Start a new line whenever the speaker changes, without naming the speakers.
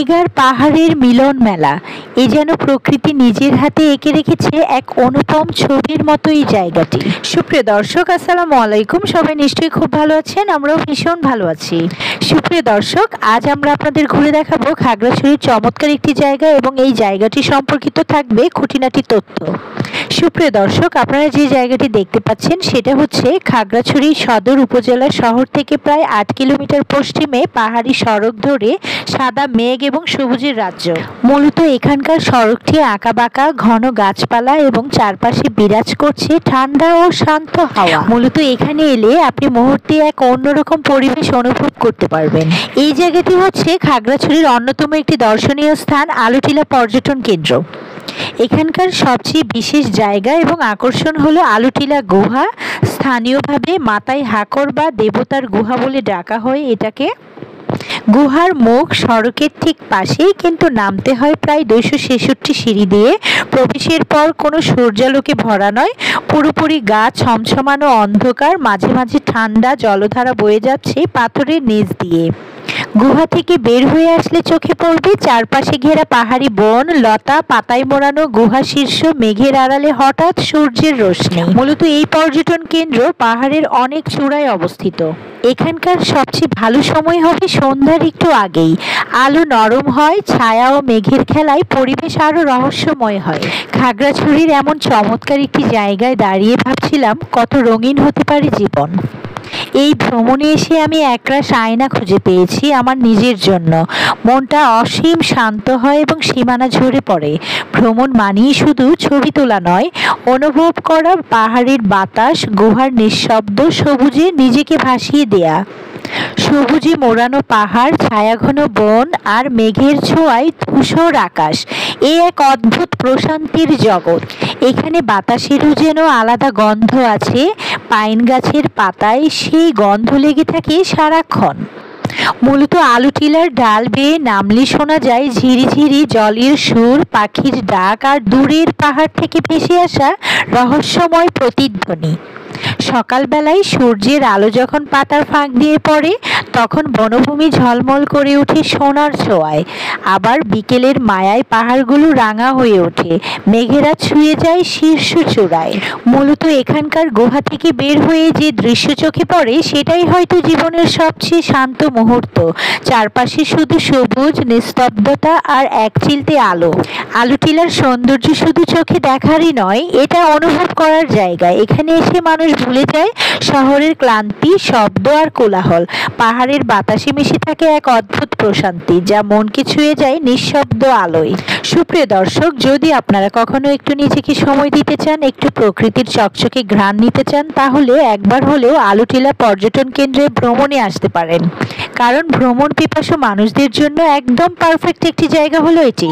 মেঘ আর পাহাড়ের মিলন মেলা। এ যেন প্রকৃতি নিজের হাতে এঁকে রেখেছে এক অনুপম ছবির মতো এই জায়গাটি। সুপ্রিয় দর্শক, আসসালামু আলাইকুম। সবাই নিশ্চয়ই খুব ভালো আছেন, আমরাও ভীষণ ভালো আছি। সুপ্রিয় দর্শক, আজ আমরা আপনাদের ঘুরে দেখাবো খাগড়াছড়ির চমৎকার একটি জায়গা এবং এই জায়গাটি সম্পর্কিত থাকবে খুঁটিনাটি তথ্য। সুপ্রিয় দর্শক, আপনারা যে জায়গাটি দেখতে পাচ্ছেন সেটা হচ্ছে খাগড়াছড়ি সদর উপজেলা শহর থেকে প্রায় 8 কিলোমিটার পশ্চিমে পাহাড়ি সড়ক ধরে সাদা মেঘ এবং সবুজের রাজ্য। মূলত এখানকার সড়কটি আঁকাবাঁকা, ঘন গাছপালা এবং চারপাশে বিরাজ করছে ঠান্ডা ও শান্ত হাওয়া। মূলত এখানে এলে আপনি মুহূর্তে এক অন্যরকম পরিবেশ অনুভব করতে পারবেন। এই জায়গাটি হচ্ছে খাগড়াছড়ির অন্যতম একটি দর্শনীয় স্থান, আলুটিলা পর্যটন কেন্দ্র। এখানকার সবচেয়ে বিশেষ জায়গা এবং আকর্ষণ হলো আলুটিলা গুহা। স্থানীয়ভাবে মাতাই হাকর বা দেবতার গুহা বলে ডাকা হয় এটাকে। গুহার মুখ সড়কের ঠিক পাশেই, কিন্তু নামতে হয় প্রায় 266 সিঁড়ি দিয়ে। প্রবেশের পর কোনো সূর্যালোকে ভরা নয়, পুরোপুরি গা ছমছমানো অন্ধকার, মাঝে মাঝে ঠান্ডা জলধারা বয়ে যাচ্ছে পাথরের নিচ দিয়ে। গুহা থেকে বের হয়ে আসলে চোখে পড়বে চারপাশে ঘেরা পাহাড়ি বন, লতা পাতায় মোড়ানো গুহা শীর্ষ, মেঘের আড়ালে হঠাৎ সূর্যের রোশনি। মূলত এই পর্যটন কেন্দ্র পাহাড়ের অনেক চূড়ায় অবস্থিত। এখানকার সবচেয়ে ভালো সময় হবে সন্ধ্যার একটু আগেই। আলো নরম হয়, ছায়া ও মেঘের খেলায় পরিবেশ আরো রহস্যময় হয়। খাগড়াছড়ির এমন চমৎকার একটি জায়গায় দাঁড়িয়ে ভাবছিলাম কত রঙিন হতে পারে জীবন। এই ভ্রমণে এসে আমি একরাশ আয়না খুঁজে পেয়েছি আমার নিজের জন্য। মনটা অসীম শান্ত হয় এবং সীমানা ঝরে পড়ে। ভ্রমণ মানেই শুধু ছবি তোলা নয়, অনুভব করা পাহাড়ের বাতাস, গুহার নিঃশব্দ, সবুজে নিজেকে ভাসিয়ে দেয়া। সবুজে মোড়ানো পাহাড়, ছায়াঘন বন আর মেঘের ছোঁয়ায় ধূসর আকাশ, এ এক অদ্ভুত প্রশান্তির জগৎ। এখানে বাতাসেরও যেন আলাদা গন্ধ আছে। পাইন গাছের পাতায় সেই গন্ধ লেগে থাকে সারাক্ষণ। মূলত আলুটিলার ডাল বেয়ে নামলে শোনা যায় ঝিরিঝিরি জলের সুর, পাখির ডাক আর দূরের পাহাড় থেকে ভেসে আসা রহস্যময় প্রতিধ্বনি। সকালবেলায় সূর্যের আলো যখন পাতার ফাঁক দিয়ে পড়ে, তখন বনভূমি ঝলমল করে ওঠে সোনার ছোঁয়ায়। আবার বিকেলের মায়ায় পাহাড়গুলো রাঙা হয়ে ওঠে, মেঘেরা ছুঁয়ে যায় শীর্ষ চূড়ায়। মূলত এখানকার গুহা থেকে বের হয়ে যে দৃশ্য চোখে পড়ে, সেটাই হয়তো জীবনের সবচেয়ে শান্ত মুহূর্ত। চারপাশে শুধু সবুজ, নিস্তব্ধতা আর একচিলতে আলো। আলুটিলার সৌন্দর্য শুধু চোখে দেখারই নয়, এটা অনুভব করার জায়গা। এখানে এসে মানুষ ভুলে যায় শহরের ক্লান্তি, শব্দ আর কোলাহল। পাহাড়ের বাতাসে মিশে থাকে এক অদ্ভুত প্রশান্তি, যা মনকে ছুঁয়ে যায় নিঃশব্দ আলোয়। সুপ্রিয় দর্শক, যদি আপনারা কখনো একটু নিজেকে সময় দিতে চান, একটু প্রকৃতির চকচকে ঘ্রাণ নিতে চান, তাহলে একবার হলেও আলুটিলা পর্যটন কেন্দ্রে ভ্রমণে আসতে পারেন। কারণ ভ্রমণ পিপাসু মানুষদের জন্য একদম পারফেক্ট একটি জায়গা হলো এটি।